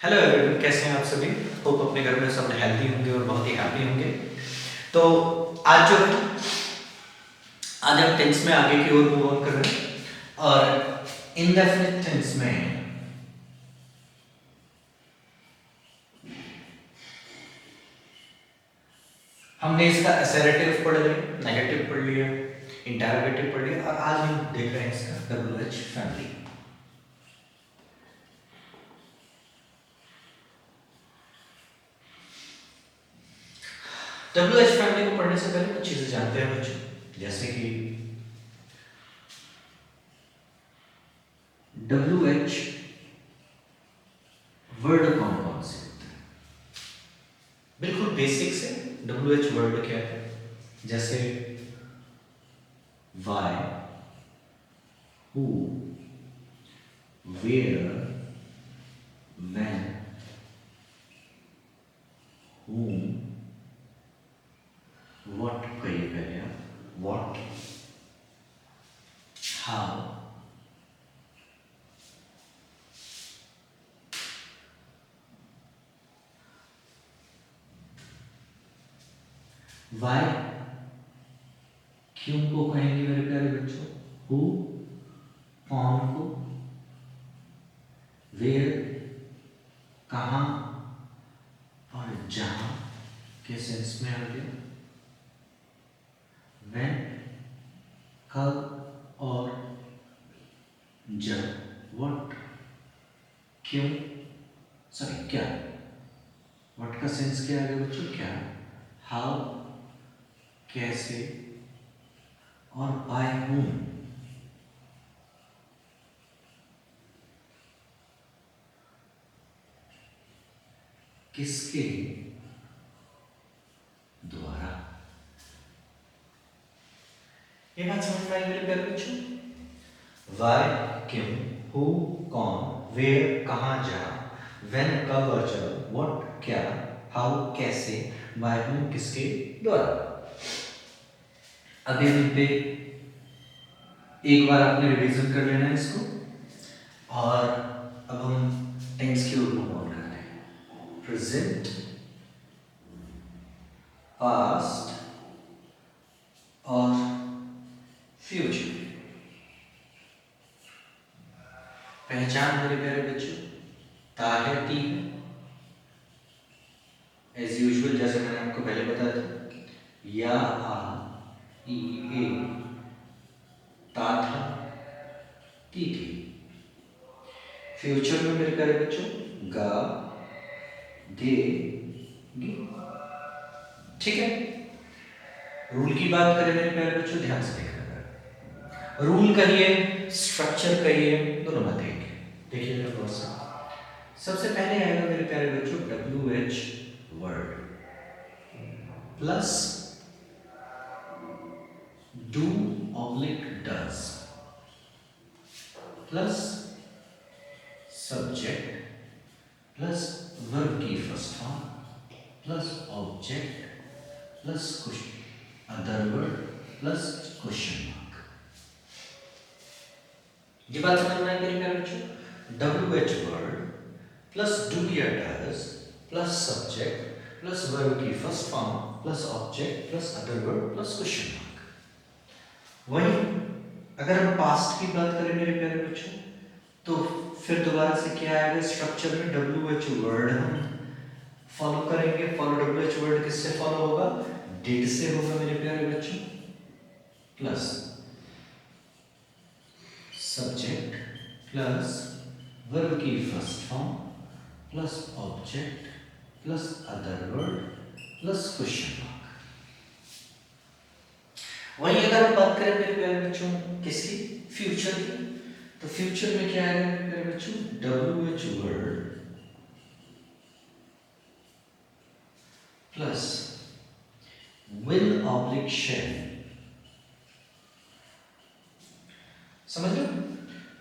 Hello everyone, कैसे हैं आप सभी। होप अपने घर में सब हेल्दी होंगे और बहुत ही हैप्पी होंगे। तो आज जो है आज हम टेंस में आगे की ओर मूव ऑन कर रहे हैं और इंडेफिनिट टेंस में हमने इसका असर्टिव पढ़ लिया, नेगेटिव पढ़ लिया, इंटरोगेटिव पढ़ लिया और आज हम देख रहे हैं इसका WH फैमिली। WH फैमिली को पढ़ने से पहले कुछ चीजें जानते हैं बच्चों, जैसे कि WH वर्ड कौन कौन से होते हैं। बिल्कुल बेसिक से WH वर्ड क्या है, जैसे why, who, where, when, whom, what कहिए पहले आप, what, how, why क्यों को कहेंगे मेरे प्यारे बच्चों, who कौन को, where कहाँ और जहाँ के सेंस में आ गया, when कब और जब, what क्यों, सॉरी क्या, what का सेंस क्या आ गया बच्चों, क्या, how कैसे और by whom किसके द्वारा। ये बात समझ में आई मेरे प्यारे बच्चों। why क्यों, who कौन, where कहाँ जहाँ, when कब और जब, what क्या, how कैसे, by whom किसके द्वारा। अभी हम पे एक बार आपने रिवीजन कर लेना है इसको और अब हम टेंस की ओर मूव ऑन करते हैं। प्रेजेंट, पास्ट और फ्यूचर। पहचान मेरे प्यारे बच्चों, ता है ती है, एज यूजुअल जैसे मैंने आपको पहले बताया था, या आ ई ए, ता था ती थी। फ्यूचर में मेरे प्यारे बच्चों गा गे गी। ठीक है, रूल की बात करें मेरे प्यारे बच्चों, ध्यान से देखना। रूल कहिए, स्ट्रक्चर कहिए, दोनों बातें एक है। देखिएगा बहुत सा। सबसे पहले आएगा मेरे प्यारे बच्चों WH word plus do oblique does plus subject plus verb की first form plus object plus other word plus question mark. ये बात समझ में आई मेरे प्यारे बच्चों। WH वर्ड प्लस डू या does plus subject plus verb की first form plus object plus other word plus question mark. वहीं अगर हम पास्ट की बात करें मेरे प्यारे बच्चों, तो फिर दोबारा से क्या आएगा स्ट्रक्चर में, WH वर्ड हम फॉलो करेंगे। WH वर्ड किससे फॉलो होगा, डिड से होगा मेरे प्यारे बच्चों, प्लस सब्जेक्ट प्लस वर्ब की first form plus object plus other word plus question mark. वहीं अगर हम बात करें मेरे प्यारे बच्चों किसकी, फ्यूचर की, तो फ्यूचर में क्या आएगा मेरे प्यारे बच्चों, WH word plus will oblique shall. समझ लो,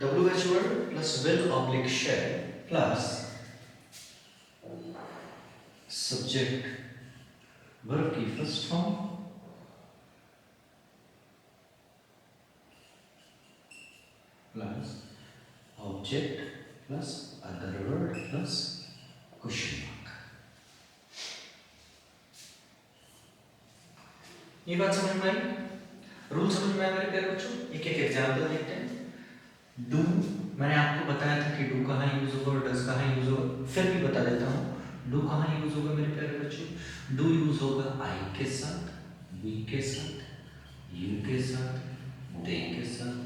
WH word plus will oblique shall plus subject verb की first form plus object plus other word plus ये बात समझ में आई? रूल समझ में आया मेरे प्यारे बच्चों? एक एक एग्जांपल देखते हैं। डू, मैंने आपको बताया था कि डू कहाँ यूज होगा और डज कहाँ यूज होगा, फिर भी बता देता हूँ। डू कहाँ यूज होगा मेरे प्यारे बच्चों? डू यूज होगा आई के साथ, वी के साथ, यू के साथ, दे के साथ,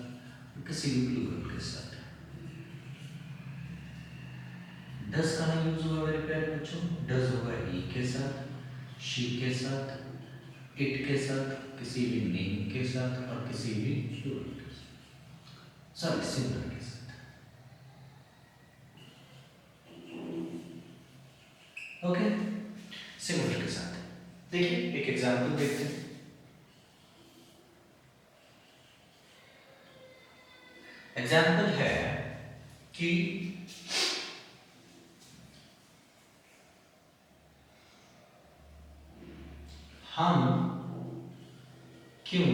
किसी भी प्लूरल के साथ। डज कहाँ यूज होगा मेरे प्यारे बच्चों? डज होगा ही के साथ, शी के साथ, इट के साथ, किसी भी नेम के साथ और किसी भी प्लूरल के साथ, सॉरी सिंगुलर के साथ। ओके, सिंगुलर के साथ। देखिए एक एग्जांपल देखते हैं। एग्जांपल है कि हम क्यों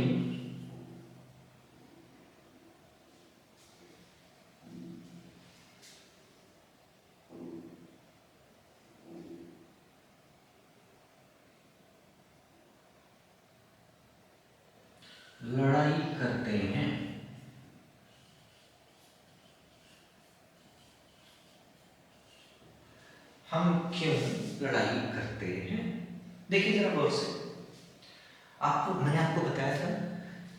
लड़ाई करते हैं? हम क्यों लड़ाई करते हैं? देखिए जरा गौर से, मैंने आपको बताया था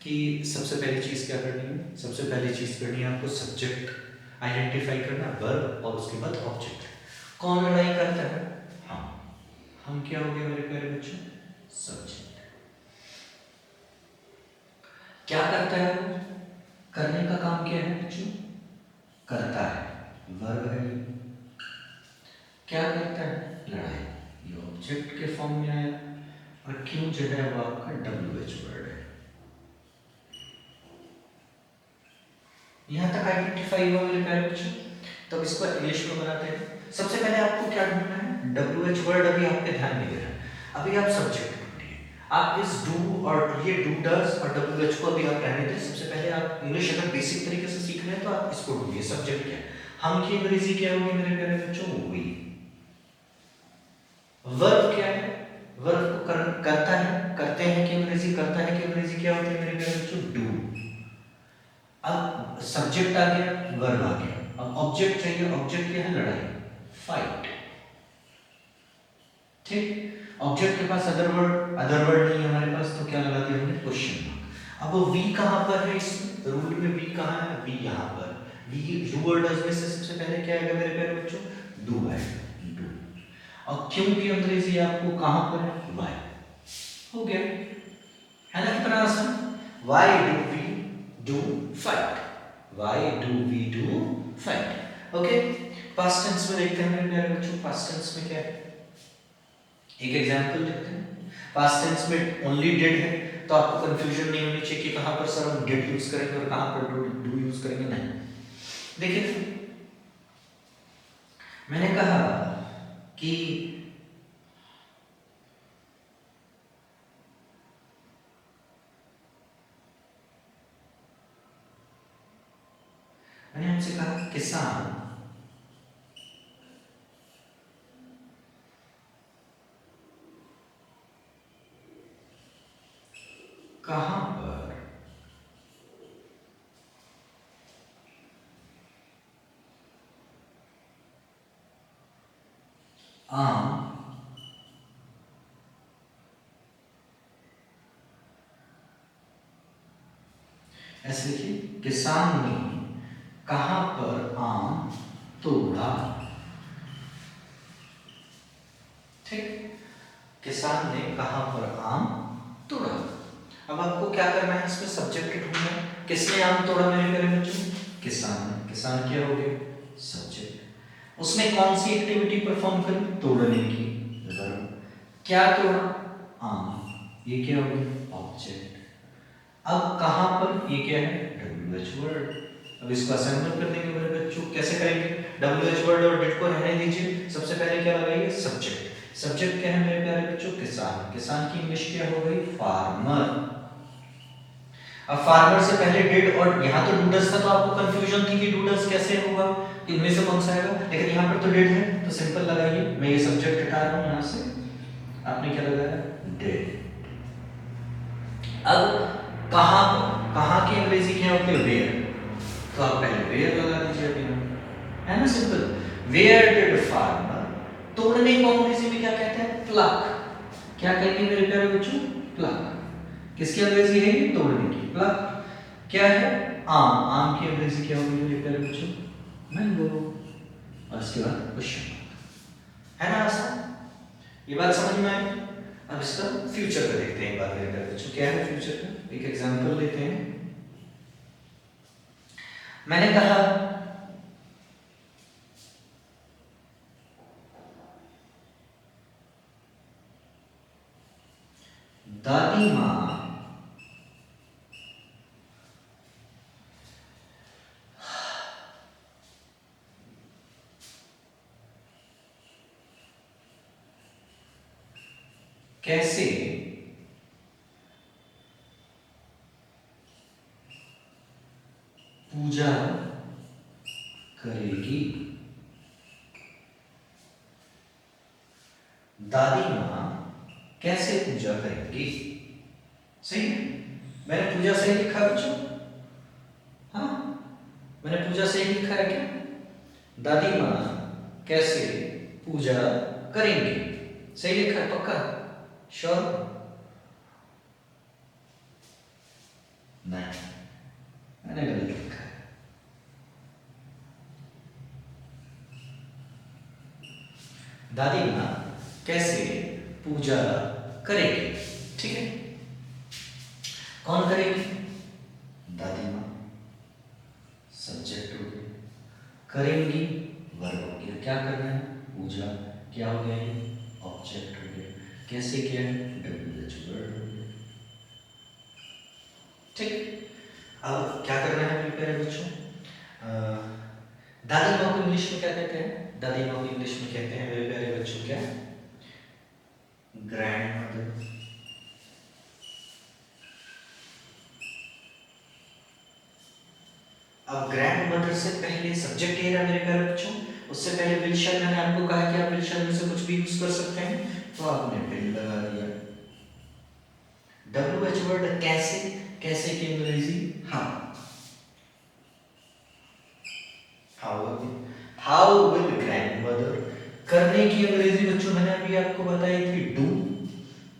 कि सबसे पहली चीज क्या करनी है? सबसे पहली चीज करनी है आपको सब्जेक्ट आइडेंटिफाई करना, वर्ब और उसके बाद ऑब्जेक्ट। कौन लड़ाई करता है? हम क्या हो गए मेरे प्यारे बच्चों? सब्जेक्ट। क्या करता है वो? करने का काम क्या है बच्चों? करता है, वर्ब है ये। क्या करता है? लड़ाई, ये ऑब्जेक्ट के फॉर्म में आया। और क्यों जो है वो आपका WH वर्ड है। यहां तक आइडेंटिफाई हुआ मेरे प्यारे बच्चों। तो इसको इंग्लिश में बनाते हैं। सबसे पहले आपको क्या ढूंढना है? WH वर्ड अभी आपके ध्यान नहीं दे रहा है, अभी आप सब्जेक्ट ढूंढिए। आप इस डू और ये डू डज और WH को अभी आप रहने दें। सबसे पहले आप इंग्लिश अगर बेसिक तरीके से सीख रहे हैं तो आप इसको ढूंढिए, सब्जेक्ट क्या है। हम की अंग्रेजी क्या होगी मेरे प्यारे बच्चों? वी। वर्ब क्या है? वर्ब को करता है, करते हैं कि अंग्रेजी करता है कि अंग्रेजी क्या होती है मेरे प्यारे बच्चों? डू। अब सब्जेक्ट आ गया, वर्ब आ गया, अब ऑब्जेक्ट चाहिए। ऑब्जेक्ट क्या है? लड़ाई, फाइट। ठीक, ऑब्जेक्ट के पास अदर वर्ड नहीं है हमारे पास, तो क्या लगा दिया हमने? Question mark. अब वो वी कहां पर है? इस रूल में वी कहां है? वी यहां पर। वी डू और डज में से सबसे पहले क्या आएगा मेरे प्यारे बच्चों? डू आएगा, डू। और क्यों की अंग्रेजी आपको कहां पर है? वाई। हो गया, है ना कितना आसान? Why do we do fight, why do we do fight. Okay, past tense में देखते हैं मेरे प्यारे बच्चों। पास्ट टेंस में क्या है? एक एग्जांपल देखते हैं। पास्ट टेंस में ओनली डिड है, तो आपको कंफ्यूजन नहीं होनी चाहिए कि कहां पर सर हम डिड यूज करेंगे और कहां पर डू यूज करेंगे। नहीं, देखिए मैंने कहा कि मैंने आपसे कहा किसान कहां पर आम ऐसे लिखिए, किसान ने कहां पर आम तोड़ा। ठीक, किसान ने कहां पर आम तोड़ा। अब आपको क्या करना है? इसमें सब्जेक्ट ढूंढना है। किसने आम तोड़ा मेरे प्यारे बच्चों? किसान ने। किसान क्या हो गया? सब्जेक्ट। उसने कौन सी एक्टिविटी परफॉर्म करी? तोड़ने की, वर्ब। क्या तोड़ा? आम। ये क्या हो गया? ऑब्जेक्ट। अब कहां पर? ये क्या है? WH word. अब इसको असेंबल कर देंगे मेरे बच्चों। कैसे करेंगे? WH वर्ड और डिड को रहने दीजिए। सबसे पहले क्या लगाइए? सब्जेक्ट। सब्जेक्ट क्या है मेरे प्यारे बच्चों? किसान। किसान की इंग्लिश क्या हो गई? फार्मर। अब फार्मर से पहले डिड और यहाँ तो डूडस था, तो आपको कंफ्यूजन थी कि डूडस कैसे होगा, इनमें से कौन सा आएगा। लेकिन यहाँ पर तो डिड है, तो सिंपल लगाइए। मैं ये सब्जेक्ट हटा रहा हूँ यहाँ से, आपने क्या लगाया? डिड। अब कहाँ की अंग्रेजी क्या होती है? वेयर। तो आप पहले वेयर लगा दीजिए अभी, है ना, सिंपल। वेयर डिड फार्मर, तोड़ने को अंग्रेजी में क्या कहते हैं? प्लक। क्या कहेंगे मेरे प्यारे बच्चों? प्लक। किसकी अंग्रेजी है ये? तोड़ने की, प्लक। क्या है? आम। आम की अंग्रेजी क्या होगी मेरे प्यारे बच्चों? मैंगो। और इसके बाद क्वेश्चन, है ना आसान? ये बात समझ में आई? अब इसका फ्यूचर का देखते हैं एक बार मेरे प्यारे बच्चों। क्या है फ्यूचर का? एक एग्जांपल लेते हैं। मैंने कहा दादी माँ कैसे पूजा करेगी। दादी माँ कैसे पूजा करेंगी। सही है? मैंने पूजा सही लिखा बच्चों? हाँ, मैंने पूजा सही लिखा है क्या? दादी माँ कैसे पूजा करेंगी, सही लिखा है पक्का? श्योर? नहीं, मैंने गलत लिखा है। दादी माँ कैसे पूजा करेगी। ठीक है, कौन करेगी? दादी माँ, सब्जेक्ट हो गया। करेंगी वर्ब हो गया। क्या करना है? पूजा। क्या हो गया? ये ऑब्जेक्ट हो गया। कैसे किया है? WH वर्ड हो गया। ठीक, अब क्या करना है मेरे प्यारे बच्चों? दादी माँ को इंग्लिश में क्या कहते हैं? दादी माँ को इंग्लिश में कहते हैं मेरे प्यारे बच्चों क्या? Grand mother. अब ग्रैंड मदर से पहले सब्जेक्ट ये रहा मेरे प्यारे बच्चों। उससे पहले विल शैल, मैंने आपको कहा कि आप विल शैल में से कुछ भी यूज कर सकते हैं, तो आपने विल लगा दिया। WH वर्ड कैसे, कैसे की अंग्रेजी हाउ। हाउ विल ग्रैंडमदर, करने की अंग्रेजी बच्चों मैंने अभी आपको बताई थी डू,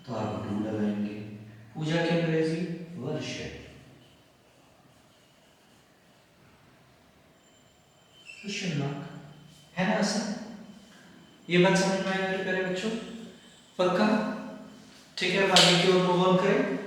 तो आप डू लगाएंगे। पूजा की अंग्रेजी वर्शिप। क्वेश्चन मार्क, है ना आसान? ये बात समझ में आई मेरे प्यारे बच्चों? पक्का? ठीक है, अब आगे की ओर मूव ऑन करें।